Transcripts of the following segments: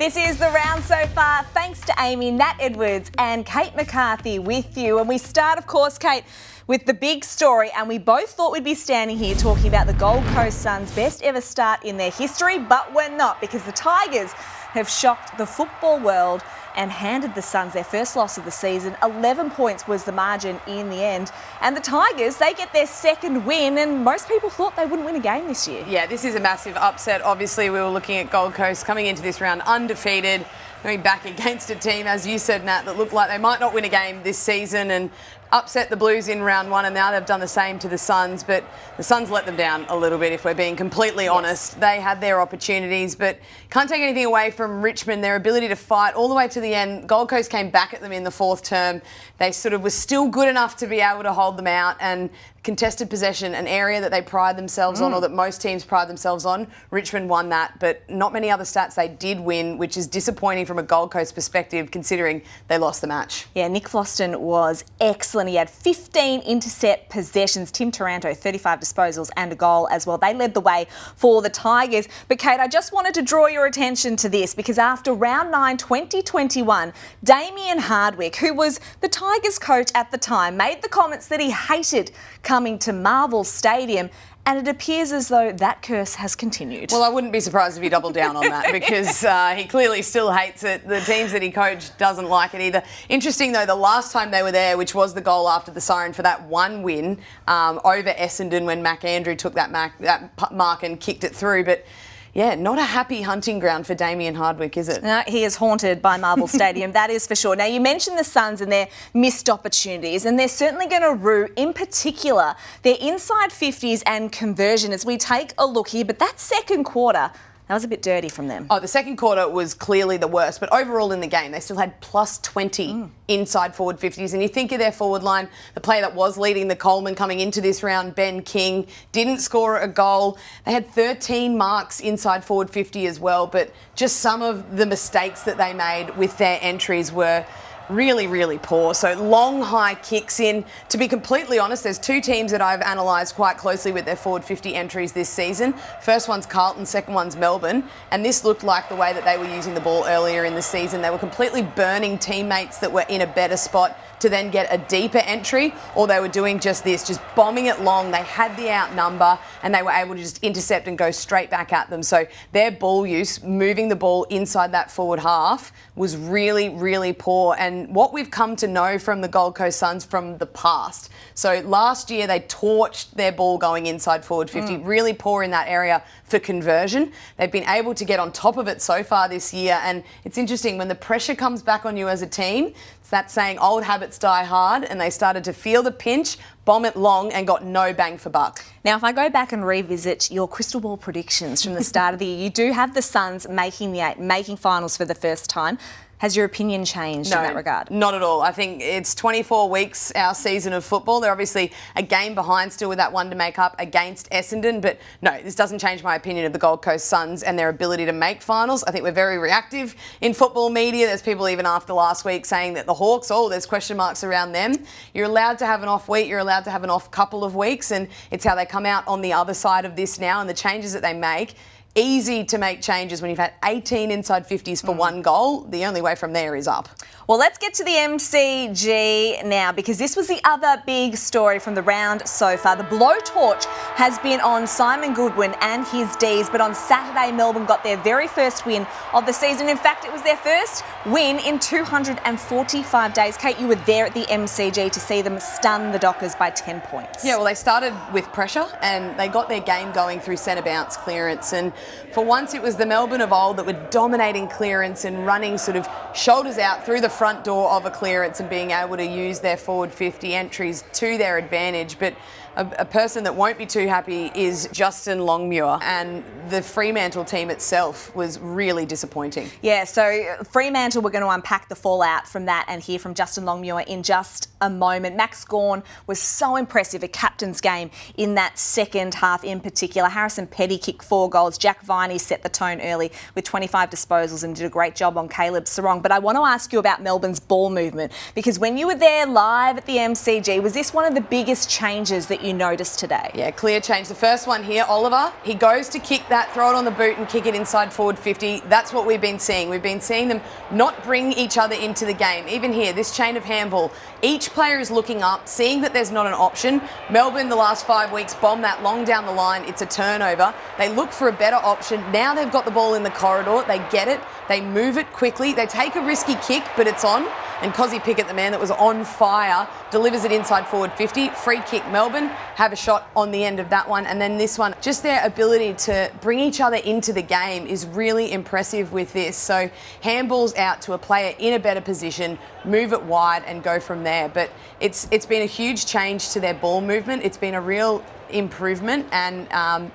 This is The Round so far. Thanks to Amy, Nat Edwards and Kate McCarthy with you. And we start, of course, Kate, with the big story. And we both thought we'd be standing here talking about the Gold Coast Suns' best ever start in their history, but we're not, because the Tigers have shocked the football world and handed the Suns their first loss of the season. 11 points was the margin in the end. And the Tigers, they get their second win, and most people thought they wouldn't win a game this year. Yeah, this is a massive upset. Obviously, we were looking at Gold Coast coming into this round undefeated, going back against a team, as you said, Nat, that looked like they might not win a game this season and upset the Blues in round one, and now they've done the same to the Suns. But the Suns let them down a little bit, if we're being completely honest. They had their opportunities, but can't take anything away from Richmond, their ability to fight all the way to the end. Gold Coast came back at them in the fourth term. They sort of were still good enough to be able to hold them out, and contested possession, an area that they pride themselves on, or that most teams pride themselves on. Richmond won that, but not many other stats they did win, which is disappointing from a Gold Coast perspective, considering they lost the match. Yeah, Nick Floston was excellent. He had 15 intercept possessions. Tim Taranto, 35 disposals and a goal as well. They led the way for the Tigers. But Kate, I just wanted to draw your attention to this, because after round 9, 2021, Damien Hardwick, who was the Tigers coach at the time, made the comments that he hated coming to Marvel Stadium, and it appears as though that curse has continued. Well, I wouldn't be surprised if he doubled down on that, because he clearly still hates it. The teams that he coached doesn't like it either. Interesting, though, the last time they were there, which was the goal after the siren for that one win over Essendon, when Mac Andrew took that mark and kicked it through. But yeah, not a happy hunting ground for Damien Hardwick, is it? No, he is haunted by Marvel Stadium, that is for sure. Now, you mentioned the Suns and their missed opportunities, and they're certainly going to rue, in particular, their inside 50s and conversion as we take a look here. But that second quarter, that was a bit dirty from them. Oh, the second quarter was clearly the worst, but overall in the game, they still had plus 20 inside forward 50s. And you think of their forward line, the player that was leading the Coleman coming into this round, Ben King, didn't score a goal. They had 13 marks inside forward 50 as well, but just some of the mistakes that they made with their entries were really, really poor. So long high kicks in. To be completely honest, there's two teams that I've analysed quite closely with their forward 50 entries this season. First one's Carlton, second one's Melbourne. And this looked like the way that they were using the ball earlier in the season. They were completely burning teammates that were in a better spot to then get a deeper entry, or they were doing just this, just bombing it long. They had the outnumber and they were able to just intercept and go straight back at them. So their ball use, moving the ball inside that forward half, was really, really poor. And what we've come to know from the Gold Coast Suns from the past. So last year they torched their ball going inside forward 50, really poor in that area for conversion. They've been able to get on top of it so far this year. And it's interesting, when the pressure comes back on you as a team, that saying old habits die hard, and they started to feel the pinch, bomb it long, and got no bang for buck. Now, if I go back and revisit your crystal ball predictions from the start of the year, you do have the Suns making finals for the first time. Has your opinion changed in that regard? Not at all. I think it's 24 weeks, our season of football. They're obviously a game behind still with that one to make up against Essendon. But no, this doesn't change my opinion of the Gold Coast Suns and their ability to make finals. I think we're very reactive in football media. There's people even after last week saying that the Hawks, there's question marks around them. You're allowed to have an off week. You're allowed to have an off couple of weeks. And it's how they come out on the other side of this now, and the changes that they make. Easy to make changes when you've had 18 inside 50s for one goal. The only way from there is up. Well, let's get to the MCG now, because this was the other big story from the round so far. The blowtorch has been on Simon Goodwin and his D's, but on Saturday, Melbourne got their very first win of the season. In fact, it was their first win in 245 days. Kate, you were there at the MCG to see them stun the Dockers by 10 points. Yeah, well, they started with pressure and they got their game going through centre bounce clearance. And for once, it was the Melbourne of old that were dominating clearance and running sort of shoulders out through the front door of a clearance and being able to use their forward 50 entries to their advantage. But a person that won't be too happy is Justin Longmuir, and the Fremantle team itself was really disappointing. Yeah, so Fremantle, we're going to unpack the fallout from that and hear from Justin Longmuir in just a moment. Max Gawn was so impressive, a captain's game in that second half in particular. Harrison Petty kicked 4 goals. Jack Viney set the tone early with 25 disposals and did a great job on Caleb Sarong. But I want to ask you about Melbourne's ball movement, because when you were there live at the MCG, was this one of the biggest changes that that you noticed today? Yeah, clear change. The first one here, Oliver, he goes to kick that, throw it on the boot and kick it inside forward 50. That's what we've been seeing. We've been seeing them not bring each other into the game. Even here, this chain of handball, each player is looking up, seeing that there's not an option. Melbourne, the last 5 weeks, bomb that long down the line. It's a turnover. They look for a better option. Now they've got the ball in the corridor. They get it. They move it quickly. They take a risky kick, but it's on. And Cozzy Pickett, the man that was on fire, delivers it inside forward 50. Free kick Melbourne, have a shot on the end of that one. And then this one, just their ability to bring each other into the game is really impressive with this. So handballs out to a player in a better position, move it wide and go from there. But it's been a huge change to their ball movement. It's been a real improvement and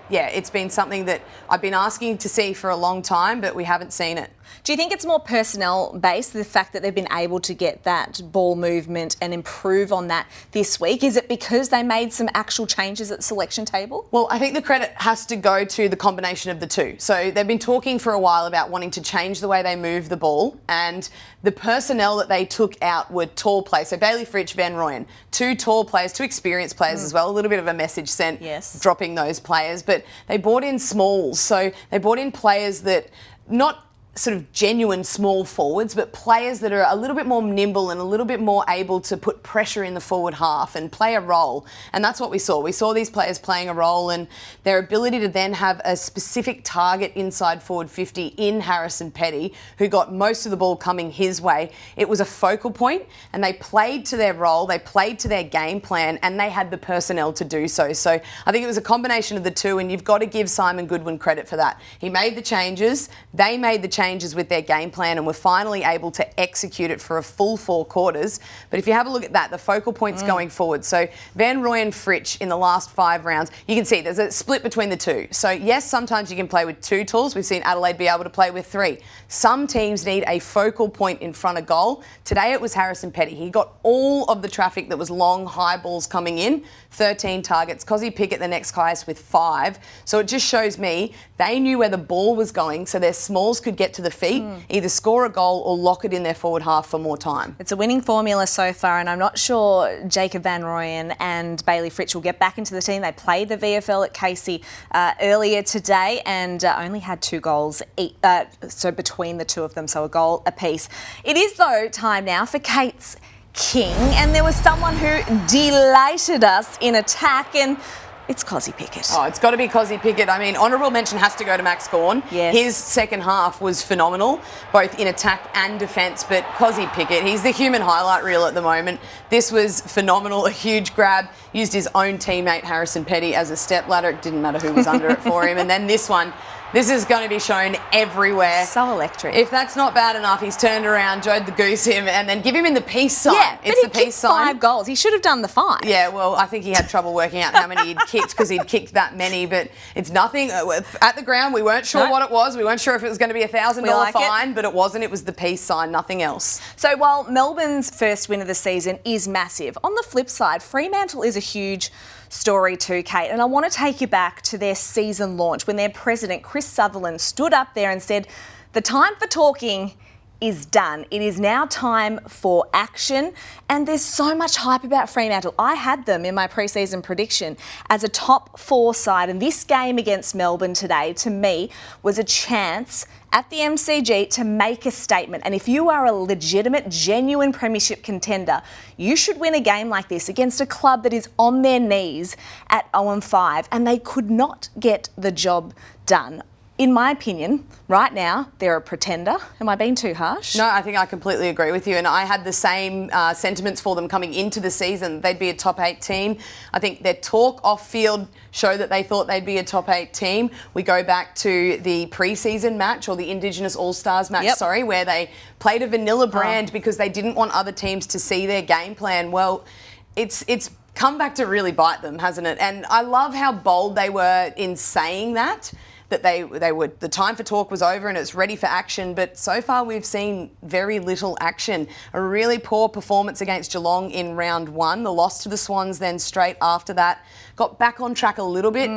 it's been something that I've been asking to see for a long time, but we haven't seen it. Do you think it's more personnel based, the fact that they've been able to get that ball movement and improve on that this week? Is it because they made some actual changes at the selection table? Well, I think the credit has to go to the combination of the two. So they've been talking for a while about wanting to change the way they move the ball, and the personnel that they took out were tall players. So Bailey Fritsch, Van Rooyen, two tall players, two experienced players as well. A little bit of a message sent dropping those players, but they brought in smalls. So they brought in players that not sort of genuine small forwards, but players that are a little bit more nimble and a little bit more able to put pressure in the forward half and play a role. And that's what we saw. We saw these players playing a role, and their ability to then have a specific target inside forward 50 in Harrison Petty, who got most of the ball coming his way. It was a focal point, and they played to their role, they played to their game plan, and they had the personnel to do so. So I think it was a combination of the two, and you've got to give Simon Goodwin credit for that. He made the changes, they made the changes with their game plan, and were finally able to execute it for a full 4 quarters. But if you have a look at that, the focal points going forward. So Van Rooyen, Fritsch in the last 5 rounds, you can see there's a split between the two. So yes, sometimes you can play with 2 tools. We've seen Adelaide be able to play with 3. Some teams need a focal point in front of goal. Today it was Harrison Petty. He got all of the traffic that was long, high balls coming in, 13 targets. Cozzy Pickett, the next highest, with 5. So it just shows me they knew where the ball was going, so their smalls could get to the feet, either score a goal or lock it in their forward half for more time. It's a winning formula so far, and I'm not sure Jacob Van Rooyen and Bailey Fritsch will get back into the team. They played the VFL at Casey earlier today and only had 2 goals so between the two of them, so a goal apiece. It is, though, time now for Kate's King, and there was someone who delighted us in attack, and it's Cozzy Pickett. Oh, it's got to be Cozzy Pickett. I mean, honourable mention has to go to Max Gawn. Yes. His second half was phenomenal, both in attack and defence, but Cozzy Pickett, he's the human highlight reel at the moment. This was phenomenal, a huge grab, used his own teammate Harrison Petty as a stepladder. It didn't matter who was under it for him. And then this one, this is going to be shown everywhere. So electric. If that's not bad enough, he's turned around, Jode the Goose him, and then give him in the peace sign. Yeah, it's but the peace sign. 5 goals. He should have done the 5. Yeah, well, I think he had trouble working out how many he'd kicked because he'd kicked that many, but it's nothing. At the ground, we weren't sure what it was. We weren't sure if it was going to be a $1,000 fine, but it wasn't. It was the peace sign, nothing else. So while Melbourne's first win of the season is massive, on the flip side, Fremantle is a huge story too, Kate. And I want to take you back to their season launch when their president, Chris Sutherland, stood up there and said, the time for talking is done. It is now time for action. And there's so much hype about Fremantle. I had them in my pre-season prediction as a top 4 side. And this game against Melbourne today, to me, was a chance at the MCG to make a statement. And if you are a legitimate, genuine premiership contender, you should win a game like this against a club that is on their knees at 0-5, and they could not get the job done. In my opinion, right now, they're a pretender. Am I being too harsh? No, I think I completely agree with you. And I had the same sentiments for them coming into the season. They'd be a top 8 team. I think their talk off-field showed that they thought they'd be a top 8 team. We go back to the pre-season match, or the Indigenous All-Stars match, where they played a vanilla brand because they didn't want other teams to see their game plan. Well, it's come back to really bite them, hasn't it? And I love how bold they were in saying that they would, the time for talk was over and it's ready for action, but so far we've seen very little action. A really poor performance against Geelong in round 1, the loss to the Swans then straight after that. got back on track a little bit,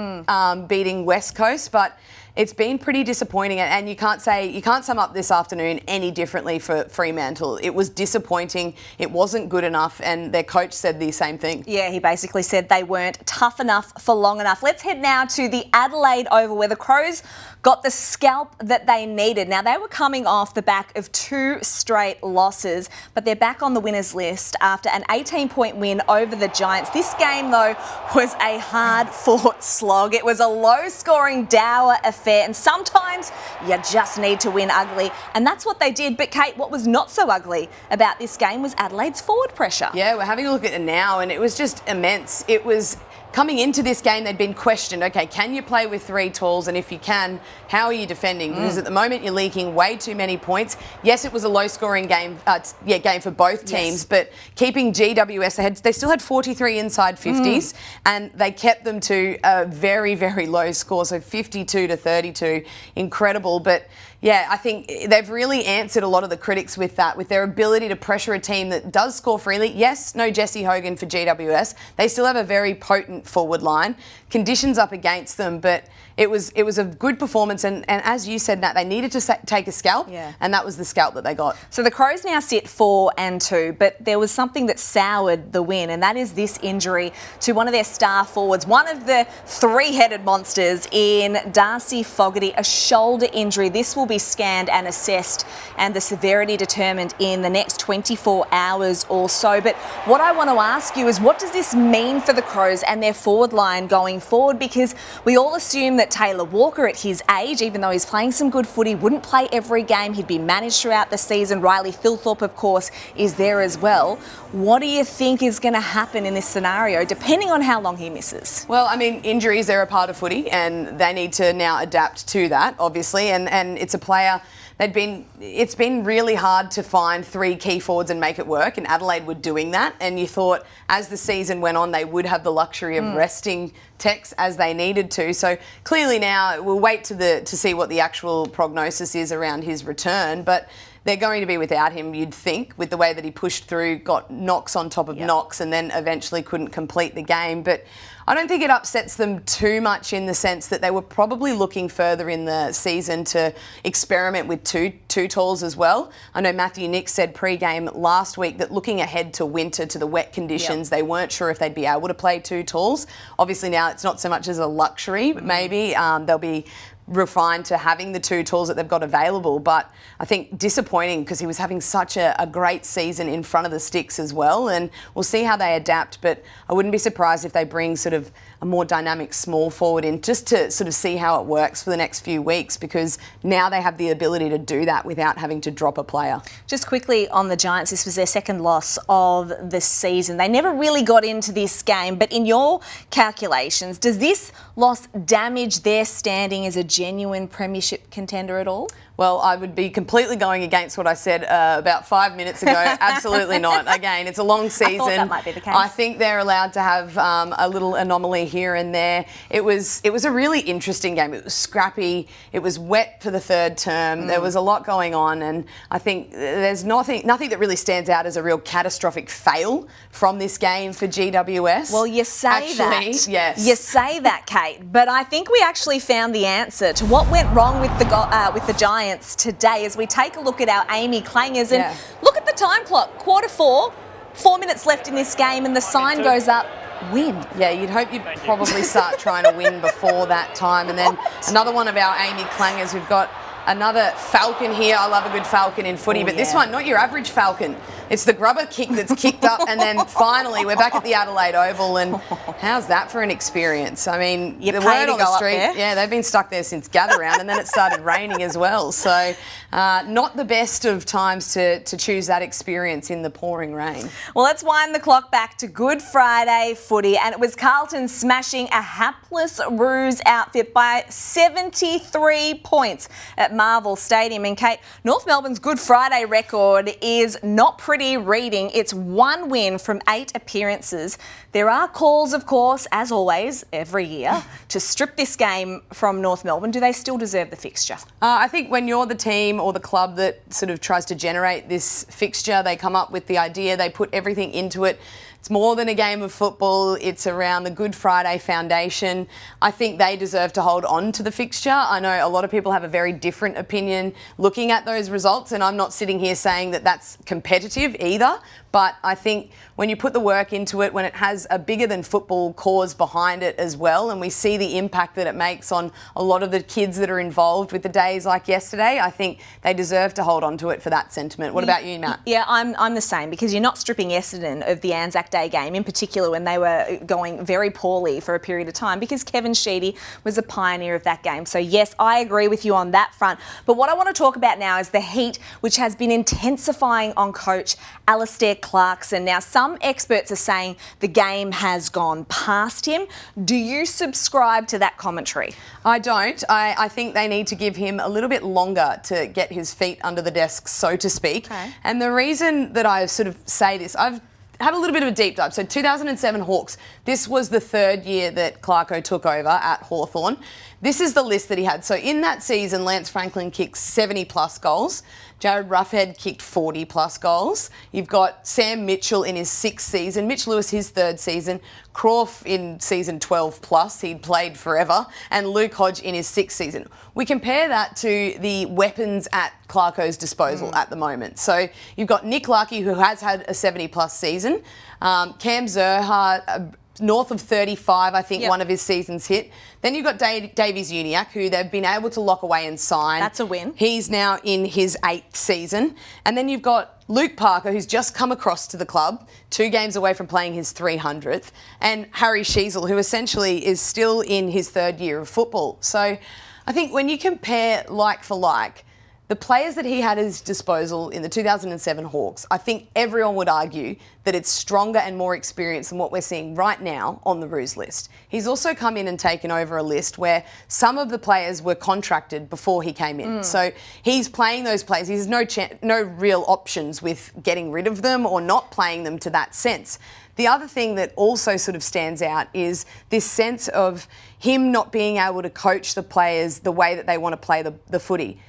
beating West Coast, but it's been pretty disappointing, and you can't sum up this afternoon any differently for Fremantle. It was disappointing. It wasn't good enough, and their coach said the same thing. Yeah, he basically said they weren't tough enough for long enough. Let's head now to the Adelaide Oval, where the Crows got the scalp that they needed. Now, they were coming off the back of 2 straight losses, but they're back on the winners list after an 18-point win over the Giants. This game, though, was a hard-fought slog. It was a low-scoring, dour affair, and sometimes you just need to win ugly, and that's what they did. But, Kate, what was not so ugly about this game was Adelaide's forward pressure. Yeah, we're having a look at it now, and it was just immense. It was... Coming into this game, they'd been questioned, okay, can you play with 3 talls? And if you can, how are you defending? Because at the moment, you're leaking way too many points. Yes, it was a low-scoring game for both teams, but keeping GWS ahead, they still had 43 inside 50s, and they kept them to a very, very low score, so 52-32. Incredible, but... yeah, I think they've really answered a lot of the critics with that, with their ability to pressure a team that does score freely. Yes, no Jesse Hogan for GWS. They still have a very potent forward line. Conditions up against them, but it was a good performance. And as you said, Nat, they needed to take a scalp, and that was the scalp that they got. So the Crows now sit 4-2, but there was something that soured the win, and that is this injury to one of their star forwards, one of the 3-headed monsters in Darcy Fogarty, a shoulder injury. This will be scanned and assessed, and the severity determined in the next 24 hours or so. But what I want to ask you is, what does this mean for the Crows and their forward line going forward? Because we all assume that Taylor Walker, at his age, even though he's playing some good footy, wouldn't play every game. He'd be managed throughout the season. Riley Thilthorpe, of course, is there as well. What do you think is going to happen in this scenario, depending on how long he misses? Well, I mean, injuries are a part of footy, and they need to now adapt to that, obviously, and it's a player... It's been really hard to find 3 key forwards and make it work, and Adelaide were doing that, and you thought as the season went on they would have the luxury of resting Tex as they needed to. So clearly now we'll wait to see what the actual prognosis is around his return, but they're going to be without him, you'd think, with the way that he pushed through, got knocks on top of knocks, and then eventually couldn't complete the game. But I don't think it upsets them too much, in the sense that they were probably looking further in the season to experiment with two talls as well. I know Matthew Nicks said pre-game last week that looking ahead to winter, to the wet conditions, they weren't sure if they'd be able to play 2 talls. Obviously now it's not so much as a luxury, maybe. They'll be refined to having the 2 tools that they've got available, but I think disappointing because he was having such a great season in front of the sticks as well, and we'll see how they adapt, but I wouldn't be surprised if they bring sort of a more dynamic small forward in, just to sort of see how it works for the next few weeks, because now they have the ability to do that without having to drop a player. Just quickly on the Giants, this was their 2nd loss of the season. They never really got into this game, but in your calculations, does this loss damage their standing as a genuine premiership contender at all? Well, I would be completely going against what I said about 5 minutes ago. Absolutely not. Again, it's a long season. I thought that might be the case. I think they're allowed to have a little anomaly here and there. It was a really interesting game. It was scrappy. It was wet for the 3rd term. There was a lot going on, and I think there's nothing that really stands out as a real catastrophic fail from this game for GWS. Well, you say that. Yes. You say that, Kate. But I think we actually found the answer to what went wrong with the Giants today, as we take a look at our AAMI clangers and look at the time clock. 4:45, 4 minutes left in this game, and the sign goes up, win. Yeah, you'd hope you'd probably start trying to win before that time. And then another one of our AAMI clangers, we've got another Falcon here. I love a good Falcon in footy, but this one, not your average Falcon. It's the grubber kick that's kicked up, and then finally we're back at the Adelaide Oval, and how's that for an experience? I mean, the word on the street, they've been stuck there since gather round, and then it started raining as well. So not the best of times to choose that experience in the pouring rain. Well, let's wind the clock back to Good Friday footy, and it was Carlton smashing a hapless Roos outfit by 73 points at Marvel Stadium. And Kate, North Melbourne's Good Friday record is not pretty reading. It's 1 win from 8 appearances. There are calls, of course, as always, every year, to strip this game from North Melbourne. Do they still deserve the fixture? I think when you're the team or the club that sort of tries to generate this fixture, they come up with the idea, they put everything into it. It's more than a game of football. It's around the Good Friday Foundation. I think they deserve to hold on to the fixture. I know a lot of people have a very different opinion looking at those results, and I'm not sitting here saying that that's competitive either. But I think when you put the work into it, when it has a bigger than football cause behind it as well, and we see the impact that it makes on a lot of the kids that are involved with the days like yesterday, I think they deserve to hold on to it for that sentiment. What about you, Matt? Yeah, I'm the same, because you're not stripping Essendon of the Anzac Day game, in particular when they were going very poorly for a period of time, because Kevin Sheedy was a pioneer of that game. So yes, I agree with you on that front. But what I want to talk about now is the heat which has been intensifying on coach Alastair Clarkson. Now, some experts are saying the game has gone past him. Do you subscribe to that commentary? I don't. I think they need to give him a little bit longer to get his feet under the desk, so to speak. Okay. And the reason that I sort of say this, I've had a little bit of a deep dive. So 2007 Hawks, this was the third year that Clarko took over at Hawthorn. This is the list that he had. So in that season, Lance Franklin kicked 70 plus goals. Jared Ruffhead kicked 40 plus goals. You've got Sam Mitchell in his 6th season. Mitch Lewis, his 3rd season. Croft in season 12 plus. He'd played forever. And Luke Hodge in his 6th season. We compare that to the weapons at Clarko's disposal at the moment. So you've got Nick Lucky, who has had a 70 plus season. Cam Zerha, north of 35, I think one of his seasons hit. Then you've got Davies Uniacke, who they've been able to lock away and sign. That's a win. He's now in his 8th season. And then you've got Luke Parker, who's just come across to the club, 2 games away from playing his 300th. And Harry Sheasel, who essentially is still in his 3rd year of football. So I think when you compare like for like, the players that he had at his disposal in the 2007 Hawks, I think everyone would argue that it's stronger and more experienced than what we're seeing right now on the Roos list. He's also come in and taken over a list where some of the players were contracted before he came in. So he's playing those players. He has no real options with getting rid of them or not playing them to that sense. The other thing that also sort of stands out is this sense of him not being able to coach the players the way that they want to play the footy.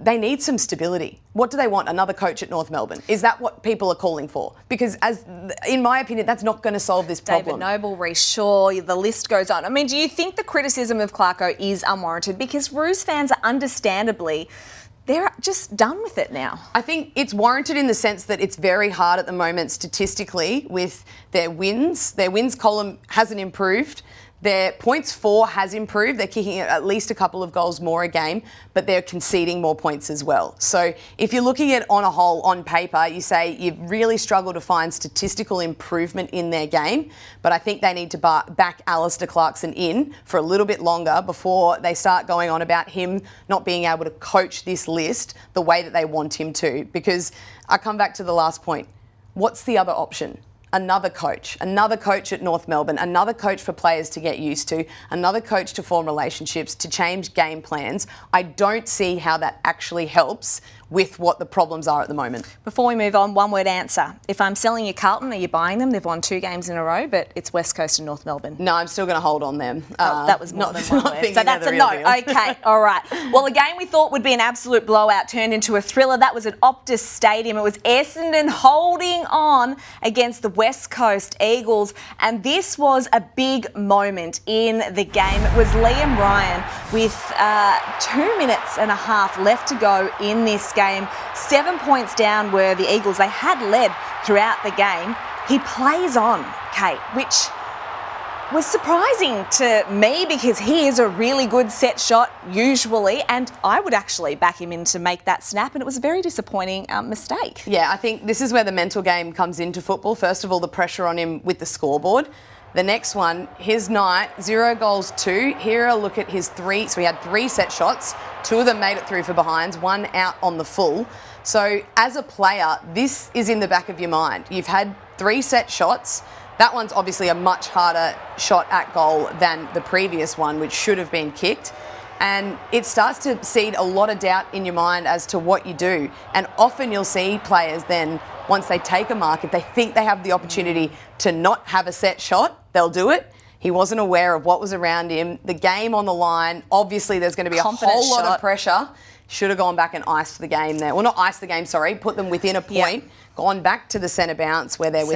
They need some stability. What do they want? Another coach at North Melbourne? Is that what people are calling for? Because in my opinion, that's not going to solve this problem. David Noble, Reece Shaw, the list goes on. I mean, do you think the criticism of Clarko is unwarranted? Because Roos fans are understandably, they're just done with it now. I think it's warranted in the sense that it's very hard at the moment statistically with their wins. Their wins column hasn't improved. Their points for has improved. They're kicking at least a couple of goals more a game, but they're conceding more points as well. So if you're looking at on a whole, on paper, you say you really struggle to find statistical improvement in their game, but I think they need to back Alastair Clarkson in for a little bit longer before they start going on about him not being able to coach this list the way that they want him to. Because I come back to the last point. What's the other option? Another coach at North Melbourne, another coach for players to get used to, another coach to form relationships, to change game plans. I don't see how that actually helps with what the problems are at the moment. Before we move on, one word answer. If I'm selling you Carlton, are you buying them? They've won 2 games in a row, but it's West Coast and North Melbourne. No, I'm still going to hold on them. That was more than one word. So that's a no. Okay, all right. Well, a game we thought would be an absolute blowout turned into a thriller. That was at Optus Stadium. It was Essendon holding on against the West Coast Eagles, and this was a big moment in the game. It was Liam Ryan with 2 minutes and a half left to go in this game. 7 points down were the Eagles. They had led throughout the game. He plays on, Kate, which was surprising to me because he is a really good set shot usually, and I would actually back him in to make that snap, and it was a very disappointing mistake. Yeah, I think this is where the mental game comes into football. First of all, the pressure on him with the scoreboard. The next one, his night, 0 goals, 2. Here a look at his 3. So he had 3 set shots. 2 of them made it through for behinds, 1 out on the full. So as a player, this is in the back of your mind. You've had 3 set shots. That one's obviously a much harder shot at goal than the previous one, which should have been kicked. And it starts to seed a lot of doubt in your mind as to what you do. And often you'll see players then, once they take a mark, if they think they have the opportunity to not have a set shot, they'll do it. He wasn't aware of what was around him. The game on the line, obviously there's going to be a whole lot of pressure Should have gone back and iced the game there. Well, not iced the game, sorry. Put them within a point. Yep. Gone back to the centre bounce where they're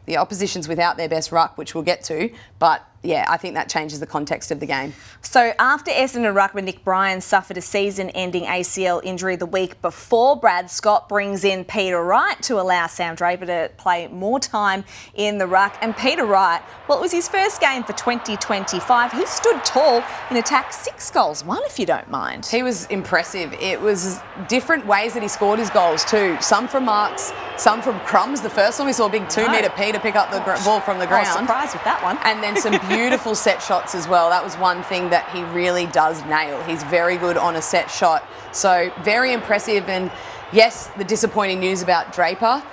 the opposition's without their best ruck, which we'll get to. But yeah, I think that changes the context of the game. So after Essendon ruckman Nick Bryan suffered a season-ending ACL injury the week before, Brad Scott brings in Peter Wright to allow Sam Draper to play more time in the ruck. And Peter Wright, well, it was his first game for 2025. He stood tall in attack, 6 goals, 1 if you don't mind. He was impressive. It was different ways that he scored his goals too. Some from marks, some from crumbs. The first one we saw a big 2-metre Peter pick up the ball from the ground. I was surprised with that one. And then some beautiful set shots as well. That was one thing that he really does nail. He's very good on a set shot. So very impressive. And yes, the disappointing news about Draper.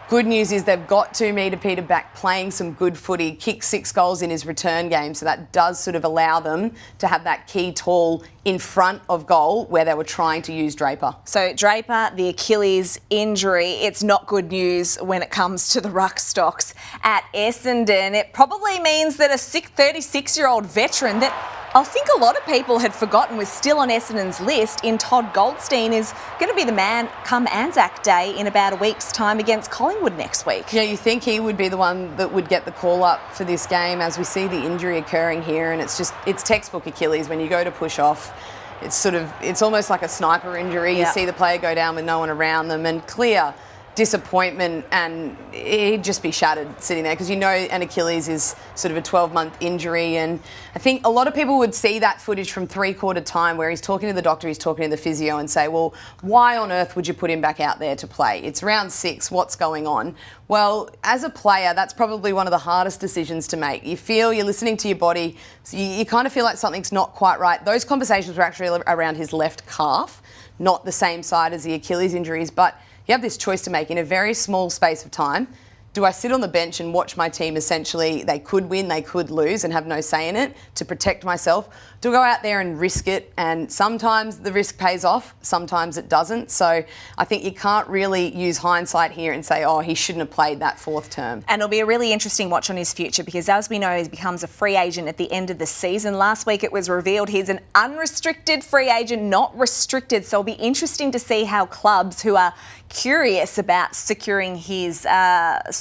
Good news is they've got 2-metre Peter back playing some good footy, kicked 6 goals in his return game. So that does sort of allow them to have that key tall in front of goal where they were trying to use Draper. So Draper, the Achilles injury, it's not good news when it comes to the ruck stocks at Essendon. It probably means that a 36-year-old veteran that I think a lot of people had forgotten was still on Essendon's list in Todd Goldstein is going to be the man come Anzac Day in about a week's time against Collingwood next week. Yeah, you think he would be the one that would get the call up for this game as we see the injury occurring here, and it's textbook Achilles. When you go to push off, it's almost like a sniper injury. You see the player go down with no one around them, and clear disappointment, and he'd just be shattered sitting there because you know an Achilles is sort of a 12-month injury. And I think a lot of people would see that footage from 3/4 time where he's talking to the doctor, he's talking to the physio and say, well, why on earth would you put him back out there to play? It's round 6, what's going on? Well, as a player, that's probably one of the hardest decisions to make. You're listening to your body, so you kind of feel like something's not quite right. Those conversations were actually around his left calf, not the same side as the Achilles injuries, but you have this choice to make in a very small space of time. Do I sit on the bench and watch my team essentially, they could win, they could lose and have no say in it to protect myself? Do I go out there and risk it? And sometimes the risk pays off, sometimes it doesn't. So I think you can't really use hindsight here and say, oh, he shouldn't have played that 4th term. And it'll be a really interesting watch on his future because as we know, he becomes a free agent at the end of the season. Last week it was revealed he's an unrestricted free agent, not restricted. So it'll be interesting to see how clubs who are curious about securing his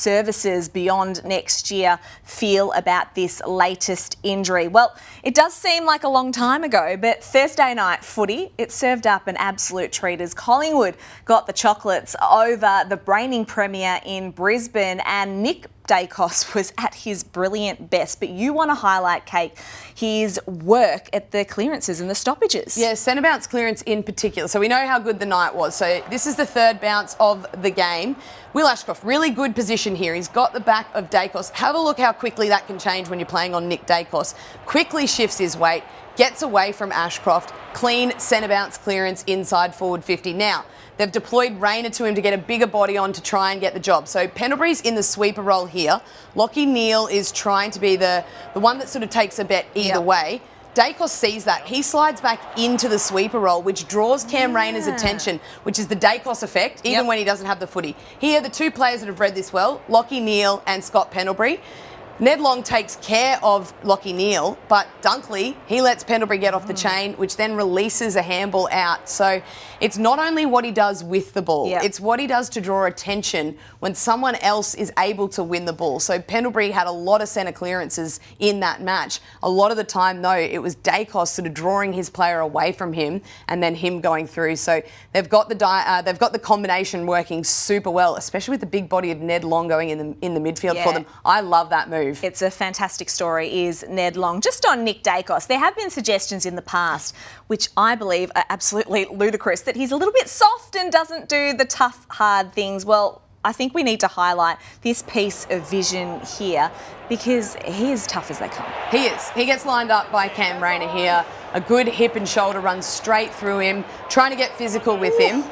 services beyond next year feel about this latest injury. Well, it does seem like a long time ago, but Thursday night footy, it served up an absolute treat as Collingwood got the chocolates over the reigning premier in Brisbane, and Nick Daicos was at his brilliant best. But you want to highlight, Kate, his work at the clearances and the stoppages. Yeah, centre bounce clearance in particular. So we know how good the night was. So this is the 3rd bounce of the game. Will Ashcroft, really good position here. He's got the back of Daicos. Have a look how quickly that can change when you're playing on Nick Daicos. Quickly shifts his weight, gets away from Ashcroft. Clean centre bounce clearance inside forward 50. Now, they've deployed Rayner to him to get a bigger body on to try and get the job. So Pendlebury's in the sweeper role here. Lachie Neale is trying to be the one that sort of takes a bet either way. Daicos sees that. He slides back into the sweeper role, which draws Cam Rayner's attention, which is the Daicos effect, even when he doesn't have the footy. Here, the 2 players that have read this well, Lachie Neale and Scott Pendlebury. Ned Long takes care of Lachie Neale, but Dunkley, he lets Pendlebury get off the chain, which then releases a handball out. So it's not only what he does with the ball, it's what he does to draw attention when someone else is able to win the ball. So Pendlebury had a lot of centre clearances in that match. A lot of the time, though, it was Daicos sort of drawing his player away from him and then him going through. So they've got the combination working super well, especially with the big body of Ned Long going in the midfield for them. I love that move. It's a fantastic story, is Ned Long. Just on Nick Daicos, there have been suggestions in the past, which I believe are absolutely ludicrous, that he's a little bit soft and doesn't do the tough, hard things. Well, I think we need to highlight this piece of vision here because he is tough as they come. He is. He gets lined up by Cam Rayner here. A good hip and shoulder runs straight through him, trying to get physical with him.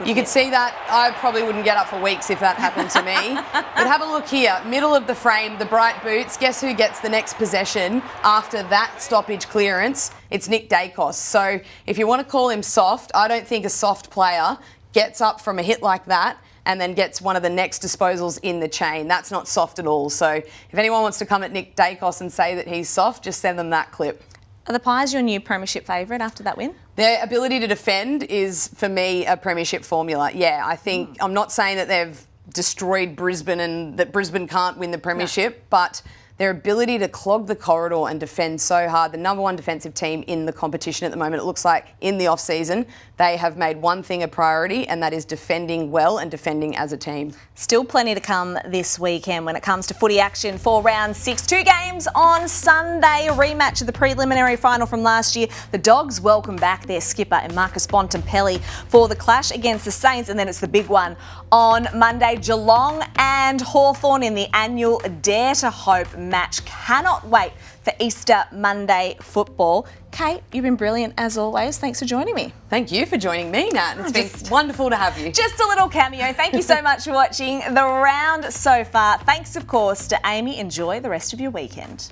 You could see that. I probably wouldn't get up for weeks if that happened to me. But have a look here. Middle of the frame, the bright boots. Guess who gets the next possession after that stoppage clearance? It's Nick Daicos. So if you want to call him soft, I don't think a soft player gets up from a hit like that and then gets one of the next disposals in the chain. That's not soft at all. So if anyone wants to come at Nick Daicos and say that he's soft, just send them that clip. Are the Pies your new premiership favourite after that win? Their ability to defend is, for me, a premiership formula. Yeah, I think, I'm not saying that they've destroyed Brisbane and that Brisbane can't win the premiership, but their ability to clog the corridor and defend so hard, the number one defensive team in the competition at the moment, it looks like in the off-season, they have made one thing a priority, and that is defending well and defending as a team. Still plenty to come this weekend when it comes to footy action for round 6. 2 games on Sunday, a rematch of the preliminary final from last year. The Dogs welcome back their skipper and Marcus Bontempelli for the clash against the Saints, and then it's the big one on Monday, Geelong and Hawthorn in the annual Dare to Hope match. Cannot wait for Easter Monday football. Kate, you've been brilliant as always. Thanks for joining me. Thank you for joining me, Nat. It's been wonderful to have you. Just a little cameo. Thank you so much for watching the round so far. Thanks, of course, to Amy. Enjoy the rest of your weekend.